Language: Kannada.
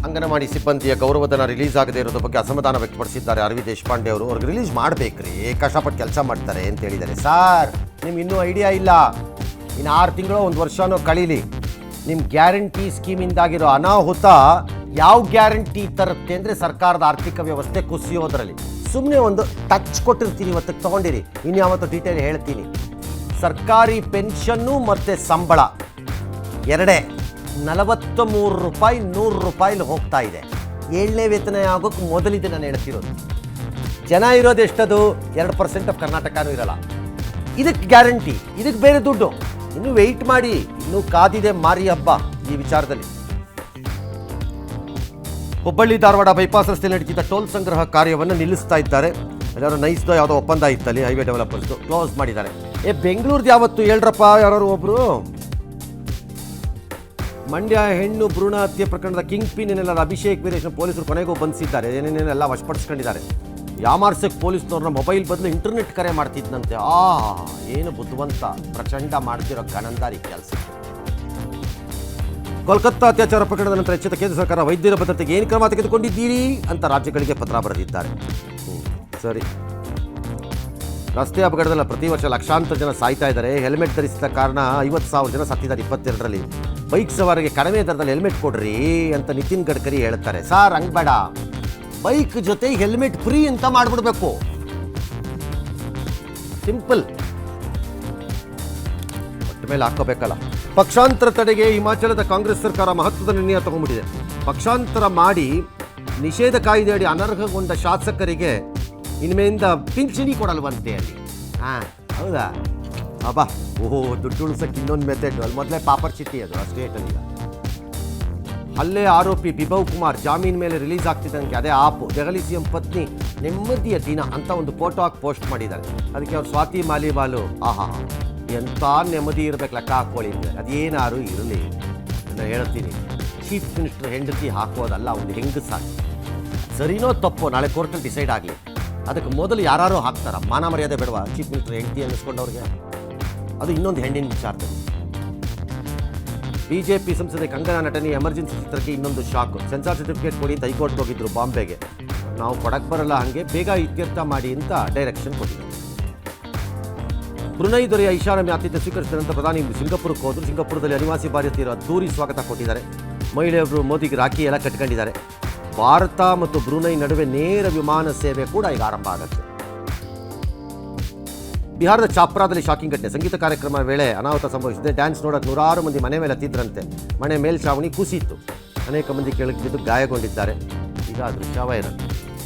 ಅಂಗನವಾಡಿ ಸಿಬ್ಬಂದಿಯ ಗೌರವಧನ ರಿಲೀಸ್ ಆಗದೇ ಇರೋದ್ರ ಬಗ್ಗೆ ಅಸಮಾಧಾನ ವ್ಯಕ್ತಪಡಿಸಿದ್ದಾರೆ ಅರವಿಂದ್ ದೇಶಪಾಂಡೆ ಅವರು. ಅವ್ರಿಗೆ ರಿಲೀಸ್ ಮಾಡಬೇಕ್ರಿ, ಕಷ್ಟಪಟ್ಟು ಕೆಲಸ ಮಾಡ್ತಾರೆ ಅಂತ ಹೇಳಿದ್ದಾರೆ. ಸರ್, ನಿಮ್ಗೆ ಇನ್ನೂ ಐಡಿಯಾ ಇಲ್ಲ, ಇನ್ನು 6 ತಿಂಗಳು 1 ವರ್ಷನೂ ಕಳೀಲಿ, ನಿಮ್ಮ ಗ್ಯಾರಂಟಿ ಸ್ಕೀಮಿಂದಾಗಿರೋ ಅನಾಹುತ ಯಾವ ಗ್ಯಾರಂಟಿ ತರುತ್ತೆ ಅಂದರೆ ಸರ್ಕಾರದ ಆರ್ಥಿಕ ವ್ಯವಸ್ಥೆ ಕುಸಿಯೋದ್ರಲ್ಲಿ. ಸುಮ್ಮನೆ ಒಂದು ಟಚ್ ಕೊಟ್ಟಿರ್ತೀನಿ, ಇವತ್ತಿಗೆ ತೊಗೊಂಡಿರಿ, ಇನ್ಯಾವತ್ತು ಡೀಟೇಲ್ ಹೇಳ್ತೀನಿ. ಸರ್ಕಾರಿ ಪೆನ್ಷನ್ನು ಮತ್ತು ಸಂಬಳ ಎರಡೇ 43 ರೂಪಾಯಿ 100 ರೂಪಾಯಿಲಿ ಹೋಗ್ತಾ ಇದೆ. 7ನೇ ವೇತನ ಆಗೋಕ್ಕೆ ಮೊದಲಿದೆ ನಾನು ಹೇಳ್ತಿರೋದು. ಜನ ಇರೋದು ಎಷ್ಟದು? 2% ಆಫ್ ಕರ್ನಾಟಕನೂ ಇರಲ್ಲ. ಇದಕ್ಕೆ ಗ್ಯಾರಂಟಿ, ಇದಕ್ಕೆ ಬೇರೆ ದುಡ್ಡು. ಇನ್ನೂ ವೆಯ್ಟ್ ಮಾಡಿ, ಇನ್ನೂ ಕಾದಿದೆ ಮಾರಿ ಹಬ್ಬ ಈ ವಿಚಾರದಲ್ಲಿ. ಹುಬ್ಬಳ್ಳಿ ಧಾರವಾಡ ಬೈಪಾಸ್ ರಸ್ತೆಯಲ್ಲಿ ನಡೀತಿದ್ದ ಟೋಲ್ ಸಂಗ್ರಹ ಕಾರ್ಯವನ್ನು ನಿಲ್ಲಿಸ್ತಾ ಇದ್ದಾರೆ. ಎಲ್ಲರೂ ನೈಸ್ದೋ ಯಾವುದೋ ಒಪ್ಪಂದ ಇತ್ತಲ್ಲಿ, ಹೈವೇ ಡೆವಲಪರ್ಸ್ದು ಕ್ಲೋಸ್ ಮಾಡಿದ್ದಾರೆ. ಬೆಂಗಳೂರ್ದು ಯಾವತ್ತು ಹೇಳ್ರಪ್ಪ ಯಾರು ಒಬ್ಬರು. ಮಂಡ್ಯ ಹೆಣ್ಣು ಭ್ರೂಣ ಹತ್ಯೆ ಪ್ರಕರಣದ ಕಿಂಗ್ ಪಿನ್ ಏನೆಲ್ಲ ಅಭಿಷೇಕ್ ವೀರೇಶ್ ಪೊಲೀಸರು ಕೊನೆಗೂ ಬಂಧಿಸಿದ್ದಾರೆ. ಏನೇನೆಲ್ಲ ವಶಪಡಿಸ್ಕೊಂಡಿದ್ದಾರೆ. ಯಾಮಾರ್ಸಕ್ಕೆ ಪೊಲೀಸ್ನವ್ರನ್ನ ಮೊಬೈಲ್ ಬದಲು ಇಂಟರ್ನೆಟ್ ಕರೆ ಮಾಡ್ತಿದ್ದಂತೆ. ಏನು ಬುದ್ಧಿವಂತ, ಪ್ರಚಂಡ ಮಾಡ್ತಿರೋ ಗಣಂದಾರಿ ಕೆಲಸ. ಕೋಲ್ಕತ್ತಾ ಅತ್ಯಾಚಾರ ಪ್ರಕರಣದ ನಂತರ ಎಚ್ಚೆತ್ತ ಕೇಂದ್ರ ಸರ್ಕಾರ ವೈದ್ಯರ ಭದ್ರತೆಗೆ ಏನು ಕ್ರಮ ತೆಗೆದುಕೊಂಡಿದ್ದೀರಿ ಅಂತ ರಾಜ್ಯಗಳಿಗೆ ಪತ್ರ ಬರೆದಿದ್ದಾರೆ. ಸರಿ, ರಸ್ತೆ ಅಪಘಾತದಲ್ಲಿ ಪ್ರತಿ ವರ್ಷ ಲಕ್ಷಾಂತರ ಜನ ಸಾಯ್ತಾ ಇದ್ದಾರೆ. ಹೆಲ್ಮೆಟ್ ಧರಿಸಿದ ಕಾರಣ 50,000 ಜನ ಸತ್ತಿದ್ದಾರೆ 22ರಲ್ಲಿ. ಬೈಕ್ ಸವಾರಿಗೆ ಕಡಿಮೆ ದರದಲ್ಲಿ ಹೆಲ್ಮೆಟ್ ಕೊಡ್ರಿ ಅಂತ ನಿತಿನ್ ಗಡ್ಕರಿ ಹೇಳ್ತಾರೆ. ಸಾರ್, ಹಂಗೆ ಬೇಡ, ಬೈಕ್ ಜೊತೆ ಹೆಲ್ಮೆಟ್ ಫ್ರೀ ಅಂತ ಮಾಡಿಬಿಡ್ಬೇಕು. ಸಿಂಪಲ್, ಒಟ್ಟ ಮೇಲೆ ಹಾಕೋಬೇಕಲ್ಲ. ಪಕ್ಷಾಂತರ ತಡೆಗೆ ಹಿಮಾಚಲದ ಕಾಂಗ್ರೆಸ್ ಸರ್ಕಾರ ಮಹತ್ವದ ನಿರ್ಣಯ ತಗೊಂಡ್ಬಿಟ್ಟಿದೆ. ಪಕ್ಷಾಂತರ ಮಾಡಿ ನಿಷೇಧ ಕಾಯ್ದೆಯಡಿ ಅನರ್ಹಗೊಂಡ ಶಾಸಕರಿಗೆ ಇನ್ಮೇಲಿಂದ ಪಿಂಚಣಿ ಕೊಡಲ್ವಂತೆ ಅಲ್ಲಿ. ಹೌದಾ? ಅಬ್ಬಾ, ದುಡ್ಡು ಉಳಿಸೋಕ್ಕೆ ಇನ್ನೊಂದು ಮೆಥಡ್. ಅಲ್ಲಿ ಮೊದಲೇ ಪಾಪರ್ ಚಿಟ್ಟಿ ಅದು ಆ ಸ್ಟೇಟಲ್ಲಿ. ಅಲ್ಲೇ ಆರೋಪಿ ಬಿಭವ್ ಕುಮಾರ್ ಜಾಮೀನ್ ಮೇಲೆ ರಿಲೀಸ್ ಆಗ್ತಿದ್ದಂಗೆ ಅದೇ ಆಪು ದೆಹಲಿ ಸಿಎಂ ಪತ್ನಿ ನೆಮ್ಮದಿಯ ದಿನ ಅಂತ ಒಂದು ಫೋಟೋ ಹಾಕಿ ಪೋಸ್ಟ್ ಮಾಡಿದ್ದಾರೆ. ಅದಕ್ಕೆ ಅವ್ರು ಸ್ವಾತಿ ಮಾಲಿವಾಲು ಎಂಥ ನೆಮ್ಮದಿ ಇರಬೇಕು ಲೆಕ್ಕ ಹಾಕ್ಕೊಳ್ಳಿ ಅಂದರೆ ಅದೇನಾರು ಇರಲಿ. ನಾನು ಹೇಳ್ತೀನಿ, ಚೀಫ್ ಮಿನಿಸ್ಟರ್ ಹೆಂಡತಿ ಹಾಕೋದಲ್ಲ, ಒಂದು ಹೆಂಗಸಾಗಿ. ಸರಿನೋ ತಪ್ಪೋ ನಾಳೆ ಕೋರ್ಟಲ್ಲಿ ಡಿಸೈಡ್ ಆಗಲಿ. ಅದಕ್ಕೆ ಮೊದಲು ಯಾರು ಹಾಕ್ತಾರ? ಮಾನ ಮರ್ಯಾದೆ ಬೇಡವಾ ಚೀಫ್ ಮಿನಿಸ್ಟರ್ ಹೆಂಡತಿ ಅನ್ನಿಸ್ಕೊಂಡವ್ರಿಗೆ? ಅದು ಇನ್ನೊಂದು ಹೆಣ್ಣಿನ ವಿಚಾರದಲ್ಲಿ. ಬಿಜೆಪಿ ಸಂಸದೆ ಕಂಗನಾ ನಟನಿ ಎಮರ್ಜೆನ್ಸಿ ಚಿತ್ರಕ್ಕೆ ಇನ್ನೊಂದು ಶಾಕ್. ಸೆನ್ಸಾರ್ ಸರ್ಟಿಫಿಕೇಟ್ ಕೊಡಿ ಅಂತ ಹೈಕೋರ್ಟ್ಗೆ ಹೋಗಿದ್ರು ಬಾಂಬೆಗೆ. ನಾವು ಕೊಡಕ್ಕೆ ಬರಲ್ಲ, ಹಾಗೆ ಬೇಗ ಇತ್ಯರ್ಥ ಮಾಡಿ ಅಂತ ಡೈರೆಕ್ಷನ್ ಕೊಟ್ಟಿದ್ದಾರೆ. ಬ್ರುನೈ ದೊರೆಯ ಐಷಾರಾಮಿ ಆತಿಥ್ಯ ಸ್ವೀಕರಿಸಿದ ನಂತರ ಪ್ರಧಾನಿ ಸಿಂಗಾಪುರಕ್ಕೆ ಹೋದರು. ಸಿಂಗಾಪುರದಲ್ಲಿ ಅನಿವಾಸಿ ಭಾರತೀಯರು ಅದ್ದೂರಿ ಸ್ವಾಗತ ಕೊಟ್ಟಿದ್ದಾರೆ. ಮಹಿಳೆಯರು ಮೋದಿಗೆ ರಾಖಿ ಎಲ್ಲ ಕಟ್ಕೊಂಡಿದ್ದಾರೆ. ಭಾರತ ಮತ್ತು ಬ್ರುನೈ ನಡುವೆ ನೇರ ವಿಮಾನ ಸೇವೆ ಕೂಡ ಈಗ ಆರಂಭ ಆಗುತ್ತೆ. ಬಿಹಾರದ ಚಾಪ್ರಾದಲ್ಲಿ ಶಾಕಿಂಗ್ ಘಟನೆ. ಸಂಗೀತ ಕಾರ್ಯಕ್ರಮ ವೇಳೆ ಅನಾಹುತ ಸಂಭವಿಸಿದೆ. ಡ್ಯಾನ್ಸ್ ನೋಡೋಕೆ 100 ಮಂದಿ ಮನೆ ಮೇಲೆ ಹತ್ತಿದ್ರಂತೆ. ಮನೆ ಮೇಲ್ಛಾವಣಿ ಕುಸಿಯಿತು. ಅನೇಕ ಮಂದಿ ಕೆಳಗೆ ಬಿದ್ದು ಗಾಯಗೊಂಡಿದ್ದಾರೆ. ಈಗ ದೃಶ್ಯ ವೈರಲ್.